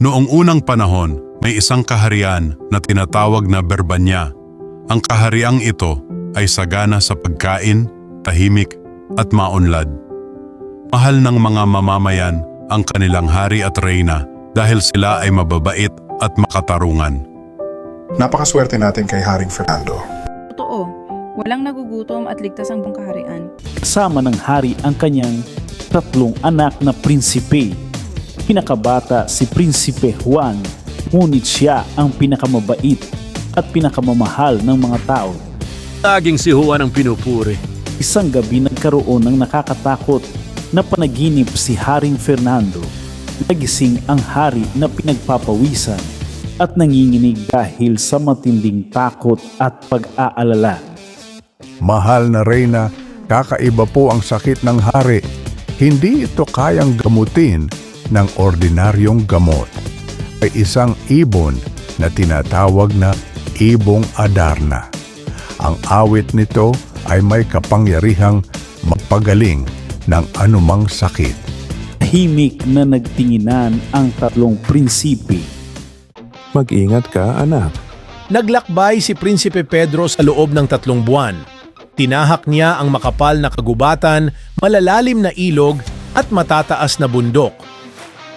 Noong unang panahon, may isang kaharian na tinatawag na Berbanya. Ang kahariang ito ay sagana sa pagkain, tahimik at maunlad. Mahal ng mga mamamayan ang kanilang hari at reyna dahil sila ay mababait at makatarungan. Napakaswerte natin kay Haring Fernando. Totoo, walang nagugutom at ligtas ang buong kaharian. Kasama ng hari ang kanyang 3 anak na prinsipe. Pinakabata si Prinsipe Juan, ngunit siya ang pinakamabait at pinakamamahal ng mga tao. Laging si Juan ang pinupuri. Isang gabi nagkaroon ng nakakatakot na panaginip si Haring Fernando. Nagising ang hari na pinagpapawisan at nanginginig dahil sa matinding takot at pag-aalala. Mahal na reyna, kakaiba po ang sakit ng hari. Hindi ito kayang gamutin ng ordinaryong gamot. Ay isang ibon na tinatawag na ibong Adarna. Ang awit nito ay may kapangyarihang magpagaling ng anumang sakit. Tahimik na nagtinginan ang 3 prinsipe. Mag-ingat ka, anak. Naglakbay si Prinsipe Pedro sa loob ng 3 buwan. Tinahak niya ang makapal na kagubatan, malalalim na ilog at matataas na bundok.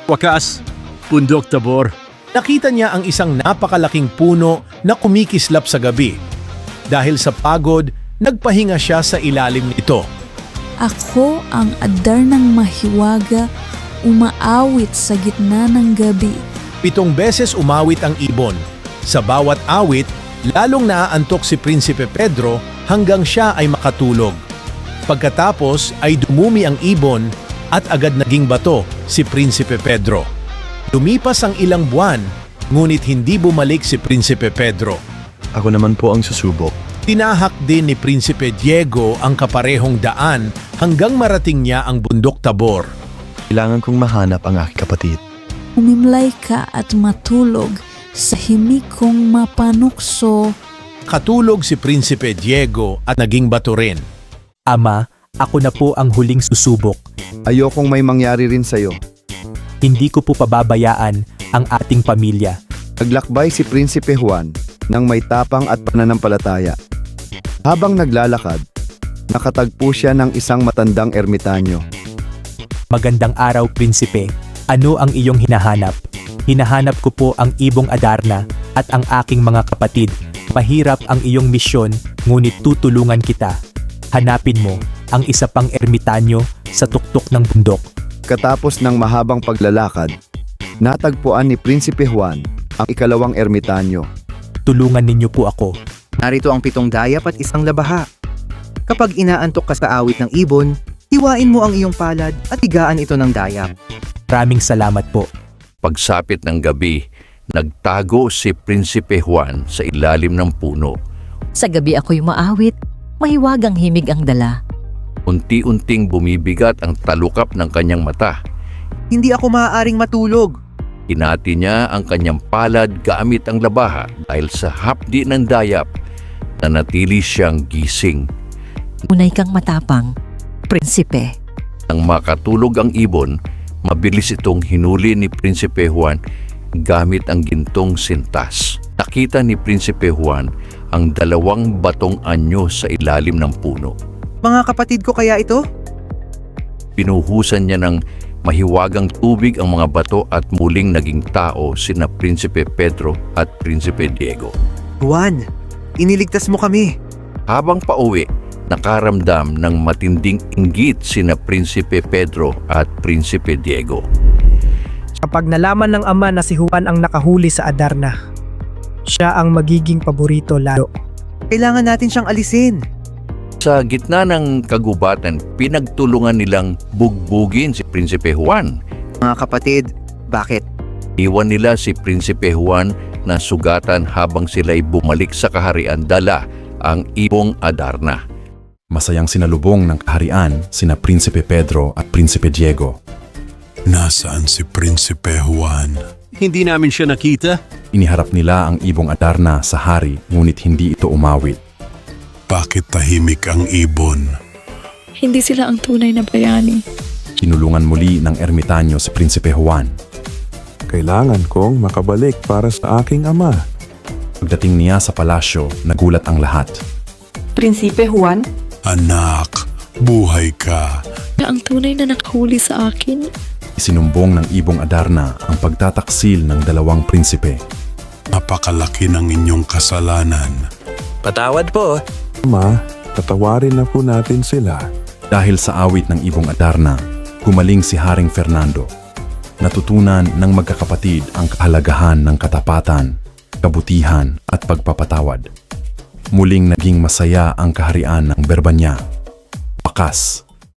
Wakas, Bundok Tabor. Nakita niya ang isang napakalaking puno na kumikislap sa gabi. Dahil sa pagod, nagpahinga siya sa ilalim nito. Ako ang Adarnang mahiwaga, umaawit sa gitna ng gabi. 7 beses umawit ang ibon. Sa bawat awit, lalong naaantok si Prinsipe Pedro hanggang siya ay makatulog. Pagkatapos ay dumumi ang ibon at agad naging bato si Prinsipe Pedro. Lumipas ang ilang buwan, ngunit hindi bumalik si Prinsipe Pedro. Ako naman po ang susubok. Tinahak din ni Prinsipe Diego ang kaparehong daan hanggang marating niya ang Bundok Tabor. Kailangan kong mahanap ang aking kapatid. Umimlay ka at matulog sa himig kong mapanukso. Katulog si Prinsipe Diego at naging bato rin. Ama, ako na po ang huling susubok. Ayokong may mangyari rin sa'yo. Hindi ko po pababayaan ang ating pamilya. Naglakbay si Prinsipe Juan ng may tapang at pananampalataya. Habang naglalakad, nakatagpo siya ng isang matandang ermitanyo. Magandang araw, Prinsipe. Ano ang iyong hinahanap? Hinahanap ko po ang ibong Adarna at ang aking mga kapatid. Mahirap ang iyong misyon, ngunit tutulungan kita. Hanapin mo ang isa pang ermitanyo sa tuktok ng bundok. Katapos ng mahabang paglalakad, natagpuan ni Prinsipe Juan ang ikalawang ermitanyo. Tulungan ninyo po ako. Narito ang 7 dayap at isang labaha. Kapag inaantok ka sa awit ng ibon, hiwain mo ang iyong palad at higaan ito ng dayap. Maraming salamat po. Pagsapit ng gabi, nagtago si Prinsipe Juan sa ilalim ng puno. Sa gabi ako'y maawit, mahiwagang himig ang dala. Unti-unting bumibigat ang talukap ng kanyang mata. Hindi ako maaaring matulog. Hinati niya ang kanyang palad gamit ang labaha dahil sa hapdi ng dayap na natili siyang gising. Unay kang matapang, Prinsipe. Nang makatulog ang ibon, mabilis itong hinuli ni Prinsipe Juan gamit ang gintong sintas. Nakita ni Prinsipe Juan ang 2 batong anyo sa ilalim ng puno. Mga kapatid ko kaya ito? Pinuhusan niya ng mahiwagang tubig ang mga bato at muling naging tao sina Prinsipe Pedro at Prinsipe Diego. Juan, iniligtas mo kami. Habang pauwi, nakaramdam ng matinding inggit sina Prinsipe Pedro at Prinsipe Diego. Kapag nalaman ng ama na si Juan ang nakahuli sa Adarna, siya ang magiging paborito lalo. Kailangan natin siyang alisin. Sa gitna ng kagubatan, pinagtulungan nilang bugbugin si Prinsipe Juan. Mga kapatid, bakit? Iwan nila si Prinsipe Juan na sugatan habang sila'y bumalik sa kaharian dala ang ibong Adarna. Masayang sinalubong ng kaharian sina Prinsipe Pedro at Prinsipe Diego. Nasaan si Prinsipe Juan? Hindi namin siya nakita. Iniharap nila ang ibong Adarna sa hari, ngunit hindi ito umawit. Bakit tahimik ang ibon? Hindi sila ang tunay na bayani. Kinulungan muli ng ermitanyo si Prinsipe Juan. Kailangan kong makabalik para sa aking ama. Pagdating niya sa palasyo, nagulat ang lahat. Prinsipe Juan? Anak, buhay ka. Ang tunay na nakahuli sa akin. Isinumbong ng Ibong Adarna ang pagtataksil ng dalawang prinsipe. Napakalaki ng inyong kasalanan. Patawad po. Ama, patawarin na po natin sila. Dahil sa awit ng Ibong Adarna, gumaling si Haring Fernando. Natutunan ng magkakapatid ang kahalagahan ng katapatan, kabutihan at pagpapatawad. Muling naging masaya ang kaharian ng Berbanya. Wakas,